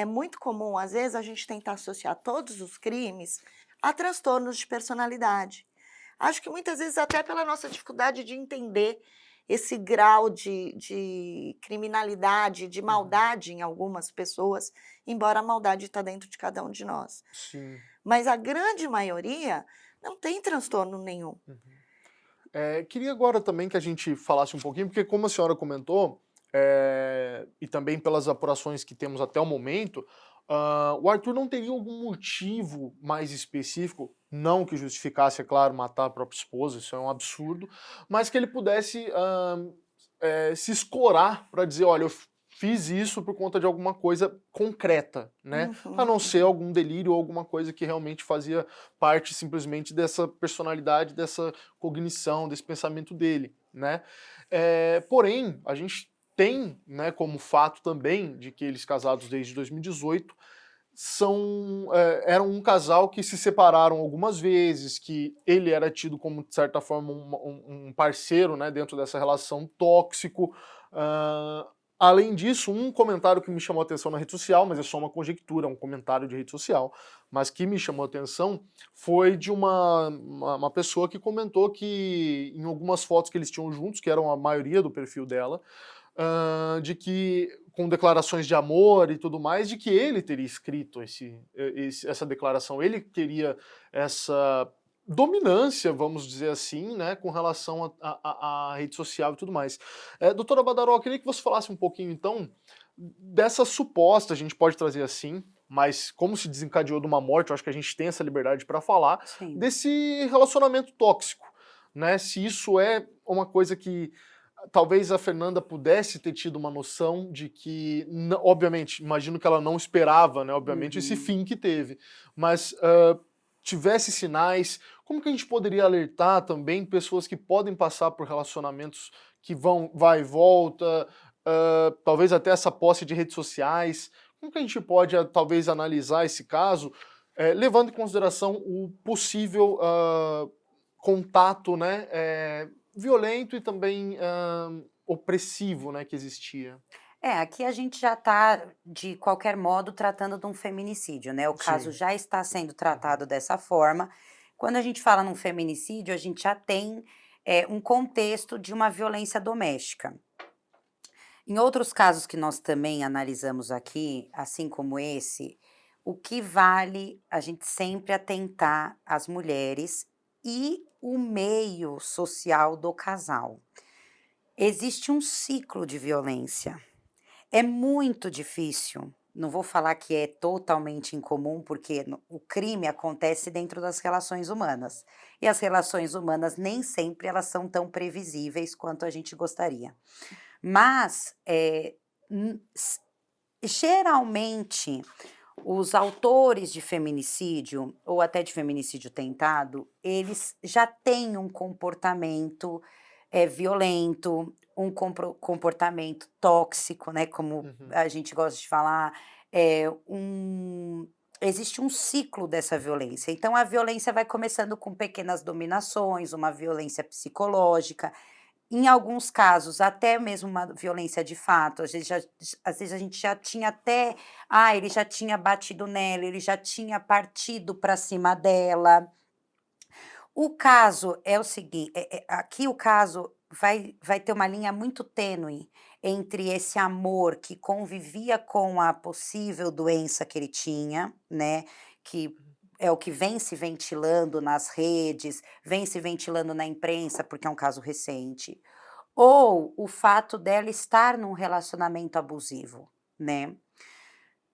é muito comum, às vezes, a gente tentar associar todos os crimes a transtornos de personalidade. Acho que muitas vezes até pela nossa dificuldade de entender esse grau de criminalidade, de Uhum. maldade em algumas pessoas, embora a maldade está dentro de cada um de nós. Sim. Mas a grande maioria não tem transtorno nenhum. Uhum. Queria agora também que a gente falasse um pouquinho, porque como a senhora comentou, e também pelas apurações que temos até o momento, o Arthur não teria algum motivo mais específico, não que justificasse, é claro, matar a própria esposa, isso é um absurdo, mas que ele pudesse se escorar para dizer, olha, fiz isso por conta de alguma coisa concreta, né? A Uhum, não ser uhum. algum delírio ou alguma coisa que realmente fazia parte simplesmente dessa personalidade, dessa cognição, desse pensamento dele, né? Porém, a gente tem, né, como fato também de que eles casados desde 2018 eram um casal que se separaram algumas vezes, que ele era tido como, de certa forma, um parceiro, né, dentro dessa relação tóxico. Ah, Além disso, um comentário que me chamou a atenção na rede social, mas é só uma conjectura, um comentário de rede social, mas que me chamou a atenção foi de uma pessoa que comentou que em algumas fotos que eles tinham juntos, que eram a maioria do perfil dela, de que com declarações de amor e tudo mais, de que ele teria escrito essa declaração, ele teria essa dominância, vamos dizer assim, né, com relação à rede social e tudo mais. Doutora Badaró, eu queria que você falasse um pouquinho, então, dessa suposta, a gente pode trazer assim, mas como se desencadeou de uma morte, eu acho que a gente tem essa liberdade para falar, Sim. desse relacionamento tóxico, né, se isso é uma coisa que talvez a Fernanda pudesse ter tido uma noção de que, obviamente, imagino que ela não esperava, né, obviamente, esse Uhum. fim que teve, mas tivesse sinais, como que a gente poderia alertar também pessoas que podem passar por relacionamentos que vão, vai e volta, talvez até essa posse de redes sociais, como que a gente pode talvez analisar esse caso, levando em consideração o possível contato, né, violento e também opressivo, né, que existia. Aqui a gente já está, de qualquer modo, tratando de um feminicídio, né, o caso Sim. já está sendo Uhum. tratado dessa forma. Quando a gente fala num feminicídio, a gente já tem, um contexto de uma violência doméstica. Em outros casos que nós também analisamos aqui, assim como esse, o que vale a gente sempre atentar às mulheres e o meio social do casal. Existe um ciclo de violência. É muito difícil, não vou falar que é totalmente incomum, porque o crime acontece dentro das relações humanas, e as relações humanas nem sempre elas são tão previsíveis quanto a gente gostaria. Mas, n s geralmente, os autores de feminicídio, ou até de feminicídio tentado, eles já têm um comportamento, violento, um comportamento tóxico, né, como Uhum. a gente gosta de falar, existe um ciclo dessa violência. Então a violência vai começando com pequenas dominações, uma violência psicológica, em alguns casos, até mesmo uma violência de fato, às vezes a gente já tinha até, ele já tinha batido nela, ele já tinha partido para cima dela. O caso é o seguinte, aqui o caso vai ter uma linha muito tênue entre esse amor que convivia com a possível doença que ele tinha, né, que é o que vem se ventilando nas redes, vem se ventilando na imprensa, porque é um caso recente, ou o fato dela estar num relacionamento abusivo, né.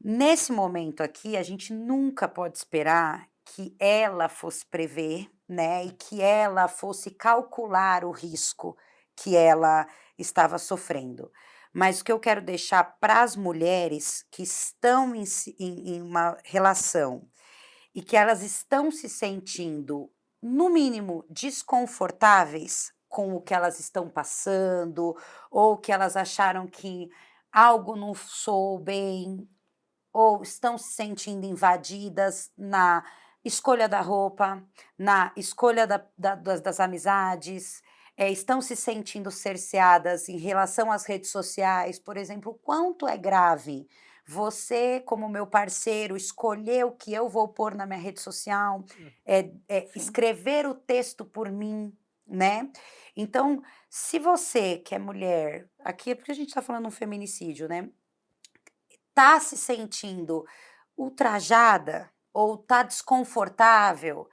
Nesse momento aqui, a gente nunca pode esperar que ela fosse prever, né, e que ela fosse calcular o risco que ela estava sofrendo. Mas o que eu quero deixar para as mulheres que estão em uma relação e que elas estão se sentindo, no mínimo, desconfortáveis com o que elas estão passando, ou que elas acharam que algo não soou bem, ou estão se sentindo invadidas na escolha da roupa, na escolha das amizades, estão se sentindo cerceadas em relação às redes sociais, por exemplo, o quanto é grave você, como meu parceiro, escolher o que eu vou pôr na minha rede social, Sim. escrever o texto por mim, né? Então, se você, que é mulher, aqui é porque a gente está falando um feminicídio, né? Tá se sentindo ultrajada ou tá desconfortável,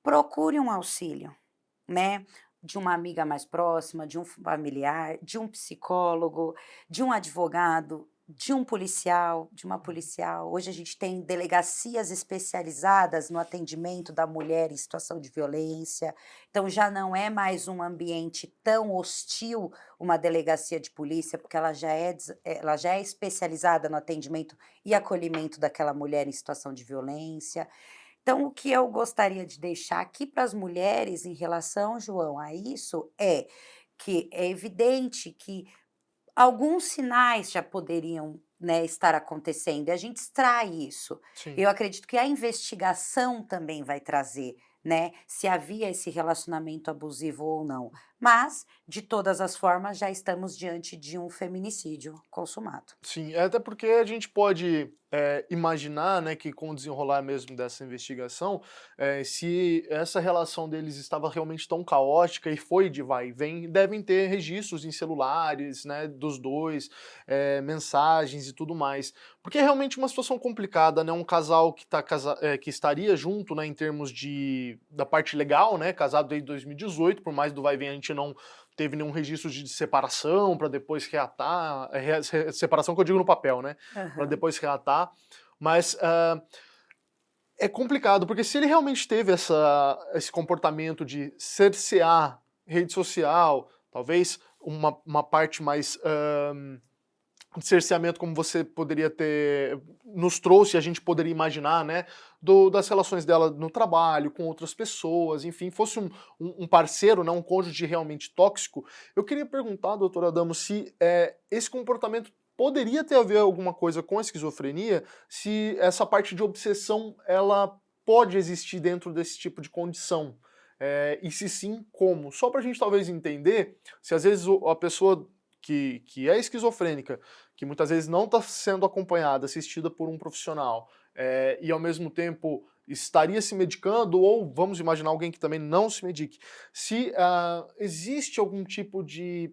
procure um auxílio, né, de uma amiga mais próxima, de um familiar, de um psicólogo, de um advogado, de um policial, de uma policial. Hoje a gente tem delegacias especializadas no atendimento da mulher em situação de violência, então já não é mais um ambiente tão hostil uma delegacia de polícia, porque ela já é especializada no atendimento e acolhimento daquela mulher em situação de violência. Então, o que eu gostaria de deixar aqui para as mulheres em relação, João, a isso é que é evidente que alguns sinais já poderiam, né, estar acontecendo e a gente extrai isso. Sim. Eu acredito que a investigação também vai trazer, né, se havia esse relacionamento abusivo ou não. Mas, de todas as formas, já estamos diante de um feminicídio consumado. Sim, até porque a gente pode imaginar, né, que com o desenrolar mesmo dessa investigação, se essa relação deles estava realmente tão caótica e foi de vai e vem, devem ter registros em celulares, né, dos dois, mensagens e tudo mais. Porque é realmente uma situação complicada, né, um casal que, que estaria junto, né, em termos da parte legal, né, casado desde 2018, por mais do vai e vem a gente não teve nenhum registro de separação para depois reatar, separação que eu digo no papel, né, para depois reatar, mas é complicado, porque se ele realmente teve esse comportamento de cercear rede social, talvez uma parte mais de cerceamento, como você poderia ter nos trouxe, a gente poderia imaginar, né, das relações dela no trabalho, com outras pessoas, enfim, fosse um parceiro, né, um cônjuge realmente tóxico. Eu queria perguntar, doutora Adamo, se esse comportamento poderia ter a ver alguma coisa com a esquizofrenia, se essa parte de obsessão, ela pode existir dentro desse tipo de condição. E se sim, como? Só pra gente talvez entender se às vezes a pessoa que é esquizofrênica, que muitas vezes não está sendo acompanhada, assistida por um profissional, e ao mesmo tempo estaria se medicando, ou vamos imaginar alguém que também não se medique, se existe algum tipo de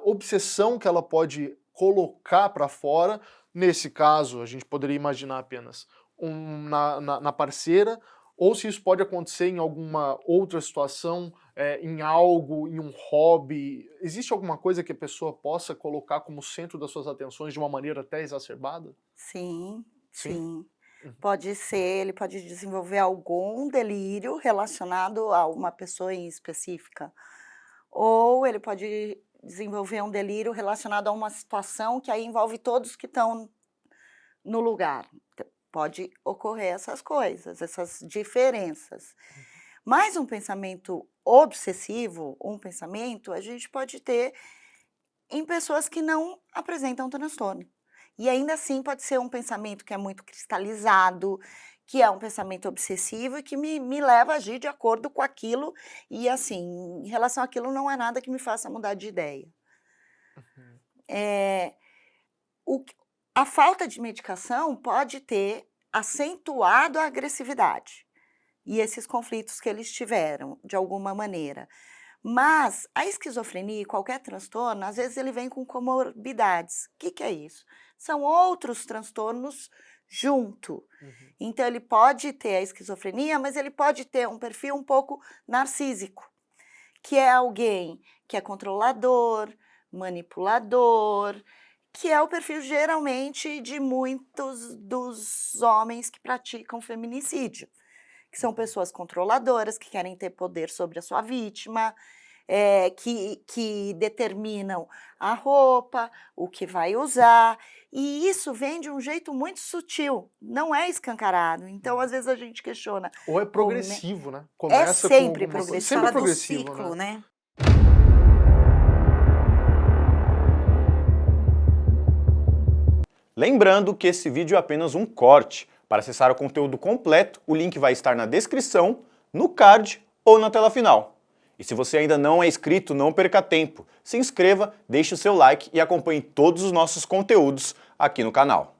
obsessão que ela pode colocar para fora. Nesse caso, a gente poderia imaginar apenas na parceira, ou se isso pode acontecer em alguma outra situação, em algo, em um hobby. Existe alguma coisa que a pessoa possa colocar como centro das suas atenções de uma maneira até exacerbada? Sim, Sim? sim. Uhum. Pode ser, ele pode desenvolver algum delírio relacionado a uma pessoa em específica, ou ele pode desenvolver um delírio relacionado a uma situação que aí envolve todos que estão no lugar. Pode ocorrer essas coisas, essas diferenças. Mas um pensamento obsessivo, um pensamento, a gente pode ter em pessoas que não apresentam transtorno. E ainda assim pode ser um pensamento que é muito cristalizado, que é um pensamento obsessivo e que me leva a agir de acordo com aquilo, e assim, em relação àquilo não há nada que me faça mudar de ideia. Uhum. Eh, o que a falta de medicação pode ter acentuado a agressividade, e esses conflitos que eles tiveram, de alguma maneira. Mas a esquizofrenia e qualquer transtorno, às vezes ele vem com comorbidades. O que que é isso? São outros transtornos junto. Uhum. Então ele pode ter a esquizofrenia, mas ele pode ter um perfil um pouco narcísico, que é alguém que é controlador, manipulador, que é o perfil geralmente de muitos dos homens que praticam feminicídio, que são pessoas controladoras, que querem ter poder sobre a sua vítima, que determinam a roupa, o que vai usar, e isso vem de um jeito muito sutil, não é escancarado. Então, às vezes, a gente questiona. Ou é Come progressivo, né? É Começa com sempre alguma coisa. A gente progressivo. Sempre fala do progressivo, ciclo, né? né? Lembrando que esse vídeo é apenas um corte. Para acessar o conteúdo completo, o link vai estar na descrição, no card ou na tela final. E se você ainda não é inscrito, não perca tempo. Se inscreva, deixe o seu like e acompanhe todos os nossos conteúdos aqui no canal.